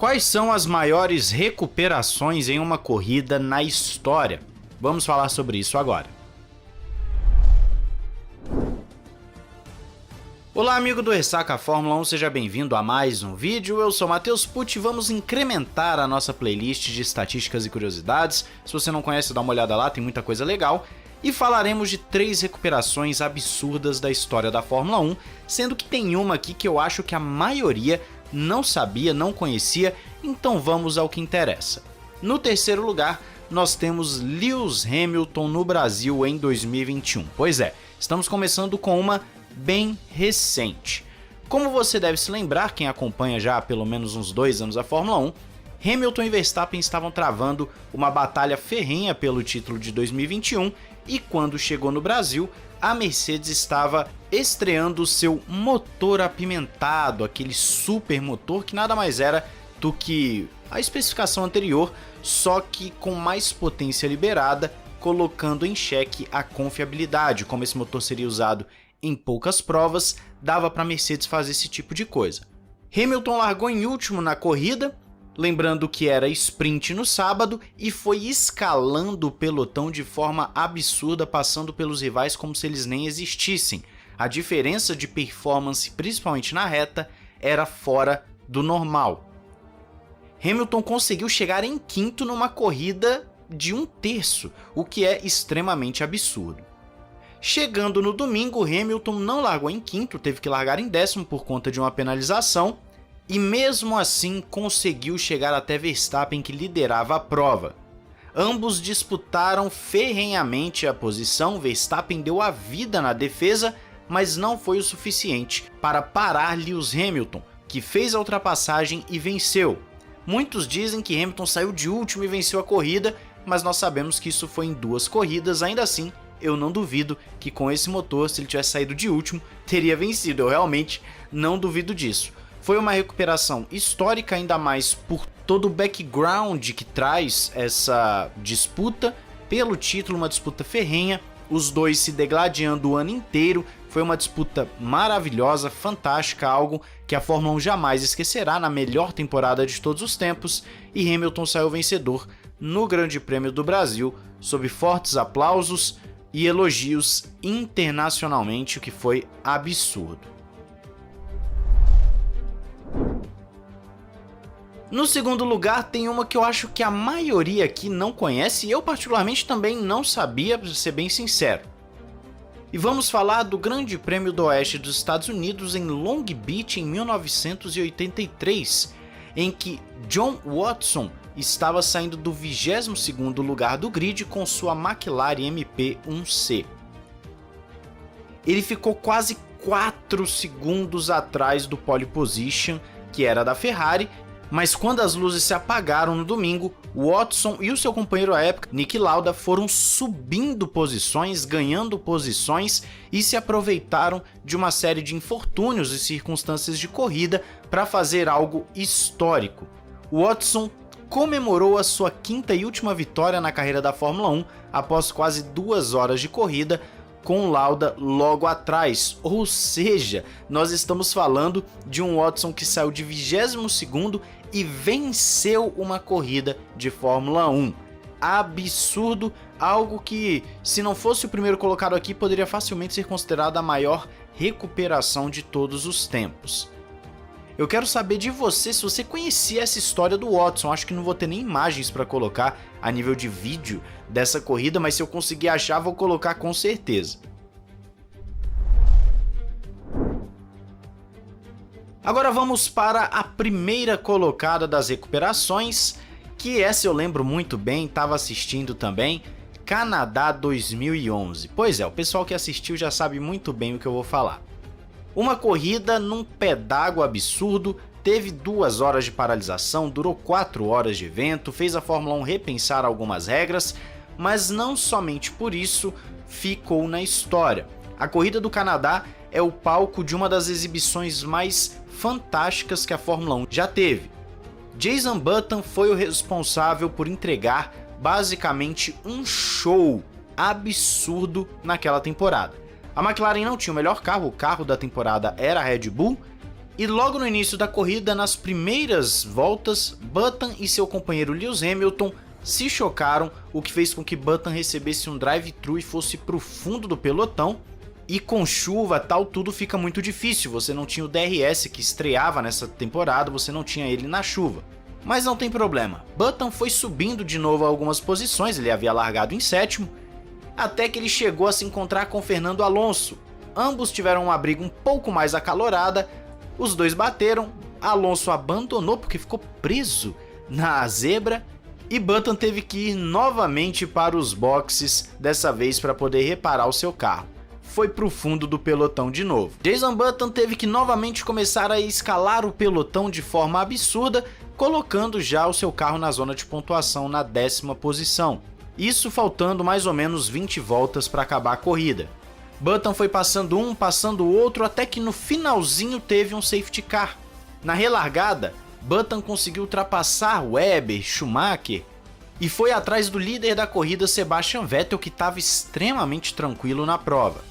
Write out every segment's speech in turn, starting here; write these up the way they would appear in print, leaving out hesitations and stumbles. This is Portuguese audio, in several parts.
Quais são as maiores recuperações em uma corrida na história? Vamos falar sobre isso agora. Olá amigo do Ressaca Fórmula 1, seja bem-vindo a mais um vídeo. Eu sou Matheus Pucci e vamos incrementar a nossa playlist de estatísticas e curiosidades. Se você não conhece, dá uma olhada lá, tem muita coisa legal. E falaremos de 3 recuperações absurdas da história da Fórmula 1, sendo que tem uma aqui que eu acho que a maioria não sabia, não conhecia, então vamos ao que interessa. No terceiro lugar, nós temos Lewis Hamilton no Brasil em 2021. Pois é, estamos começando com uma bem recente. Como você deve se lembrar, quem acompanha já há pelo menos uns 2 anos a Fórmula 1, Hamilton e Verstappen estavam travando uma batalha ferrenha pelo título de 2021 e quando chegou no Brasil, a Mercedes estava estreando o seu motor apimentado, aquele super motor que nada mais era do que a especificação anterior, só que com mais potência liberada, colocando em xeque a confiabilidade. Como esse motor seria usado em poucas provas, dava para a Mercedes fazer esse tipo de coisa. Hamilton largou em último na corrida, lembrando que era sprint no sábado, e foi escalando o pelotão de forma absurda, passando pelos rivais como se eles nem existissem. A diferença de performance, principalmente na reta, era fora do normal. Hamilton conseguiu chegar em quinto numa corrida de 1/3, o que é extremamente absurdo. Chegando no domingo, Hamilton não largou em quinto, teve que largar em 10º por conta de uma penalização, e mesmo assim conseguiu chegar até Verstappen, que liderava a prova. Ambos disputaram ferrenhamente a posição, Verstappen deu a vida na defesa, mas não foi o suficiente para parar Lewis Hamilton, que fez a ultrapassagem e venceu. Muitos dizem que Hamilton saiu de último e venceu a corrida, mas nós sabemos que isso foi em 2 corridas, ainda assim eu não duvido que com esse motor, se ele tivesse saído de último, teria vencido, eu realmente não duvido disso. Foi uma recuperação histórica, ainda mais por todo o background que traz essa disputa pelo título, uma disputa ferrenha, os dois se degladiando o ano inteiro, foi uma disputa maravilhosa, fantástica, algo que a Fórmula 1 jamais esquecerá na melhor temporada de todos os tempos, e Hamilton saiu vencedor no Grande Prêmio do Brasil, sob fortes aplausos e elogios internacionalmente, o que foi absurdo. No segundo lugar tem uma que eu acho que a maioria aqui não conhece e eu particularmente também não sabia, para ser bem sincero. E vamos falar do Grande Prêmio do Oeste dos Estados Unidos em Long Beach em 1983, em que John Watson estava saindo do 22º lugar do grid com sua McLaren MP1C. Ele ficou quase 4 segundos atrás do pole position, que era da Ferrari, mas quando as luzes se apagaram no domingo, Watson e o seu companheiro à época, Niki Lauda, foram subindo posições, ganhando posições e se aproveitaram de uma série de infortúnios e circunstâncias de corrida para fazer algo histórico. Watson comemorou a sua 5ª e última vitória na carreira da Fórmula 1 após quase 2 horas de corrida, com Lauda logo atrás, ou seja, nós estamos falando de um Watson que saiu de 22º e venceu uma corrida de Fórmula 1. Absurdo, algo que, se não fosse o primeiro colocado aqui, poderia facilmente ser considerado a maior recuperação de todos os tempos. Eu quero saber de você se você conhecia essa história do Watson. Acho que não vou ter nem imagens para colocar a nível de vídeo dessa corrida, mas se eu conseguir achar, vou colocar com certeza. Agora vamos para a primeira colocada das recuperações, que essa eu lembro muito bem, estava assistindo também, Canadá 2011. Pois é, o pessoal que assistiu já sabe muito bem o que eu vou falar. Uma corrida num pé d'água absurdo, teve 2 horas de paralisação, durou 4 horas de evento, fez a Fórmula 1 repensar algumas regras, mas não somente por isso ficou na história. A corrida do Canadá é o palco de uma das exibições mais fantásticas que a Fórmula 1 já teve. Jenson Button foi o responsável por entregar basicamente um show absurdo naquela temporada. A McLaren não tinha o melhor carro, o carro da temporada era a Red Bull, E logo no início da corrida, nas primeiras voltas, Button e seu companheiro Lewis Hamilton se chocaram, o que fez com que Button recebesse um drive-thru e fosse para o fundo do pelotão. E com chuva tal, tudo fica muito difícil, você não tinha o DRS que estreava nessa temporada, você não tinha ele na chuva. Mas não tem problema, Button foi subindo de novo algumas posições, ele havia largado em sétimo, até que ele chegou a se encontrar com Fernando Alonso. Ambos tiveram uma briga um pouco mais acalorada, os dois bateram, Alonso abandonou porque ficou preso na zebra, e Button teve que ir novamente para os boxes, dessa vez para poder reparar o seu carro. Foi para o fundo do pelotão de novo. Jenson Button teve que novamente começar a escalar o pelotão de forma absurda, colocando já o seu carro na zona de pontuação na 10ª posição. Isso faltando mais ou menos 20 voltas para acabar a corrida. Button foi passando um, passando o outro, até que no finalzinho teve um safety car. Na relargada, Button conseguiu ultrapassar Webber, Schumacher e foi atrás do líder da corrida, Sebastian Vettel, que estava extremamente tranquilo na prova.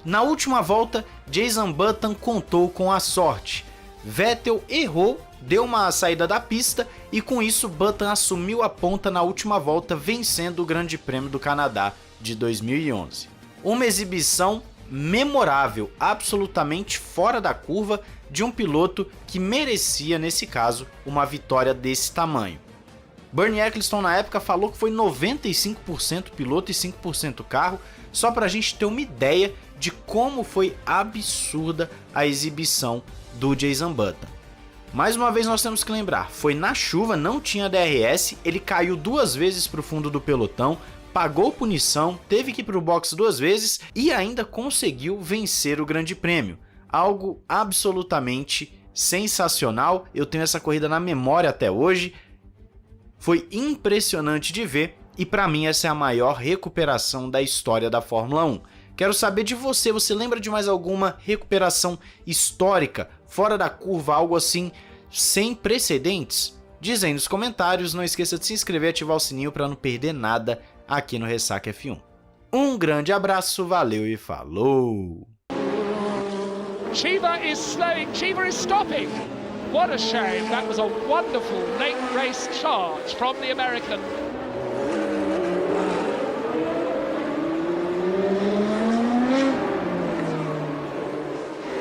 Na última volta, Jenson Button contou com a sorte. Vettel errou, deu uma saída da pista e com isso Button assumiu a ponta na última volta, vencendo o Grande Prêmio do Canadá de 2011. Uma exibição memorável, absolutamente fora da curva, de um piloto que merecia, nesse caso, uma vitória desse tamanho. Bernie Ecclestone na época falou que foi 95% piloto e 5% carro, só para a gente ter uma ideia de como foi absurda a exibição do Jenson Button. Mais uma vez nós temos que lembrar, foi na chuva, não tinha DRS, ele caiu 2 vezes para o fundo do pelotão, pagou punição, teve que ir para o box 2 vezes e ainda conseguiu vencer o Grande Prêmio. Algo absolutamente sensacional, eu tenho essa corrida na memória até hoje, foi impressionante de ver e para mim essa é a maior recuperação da história da Fórmula 1. Quero saber de você, você lembra de mais alguma recuperação histórica, fora da curva, algo assim sem precedentes? Diz aí nos comentários, não esqueça de se inscrever e ativar o sininho para não perder nada aqui no Ressaca F1. Um grande abraço, valeu e falou! Cheever is slowing, Cheever is stopping. What a shame, that was a wonderful late race charge from the American.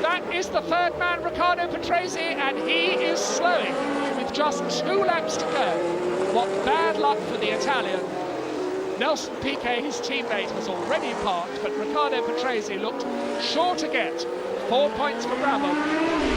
That is the third man, Riccardo Patrese, and he is slowing with just 2 laps to go. What bad luck for the Italian. Nelson Piquet, his teammate, has already parked, but Riccardo Patrese looked sure to get 4 points for Brabham.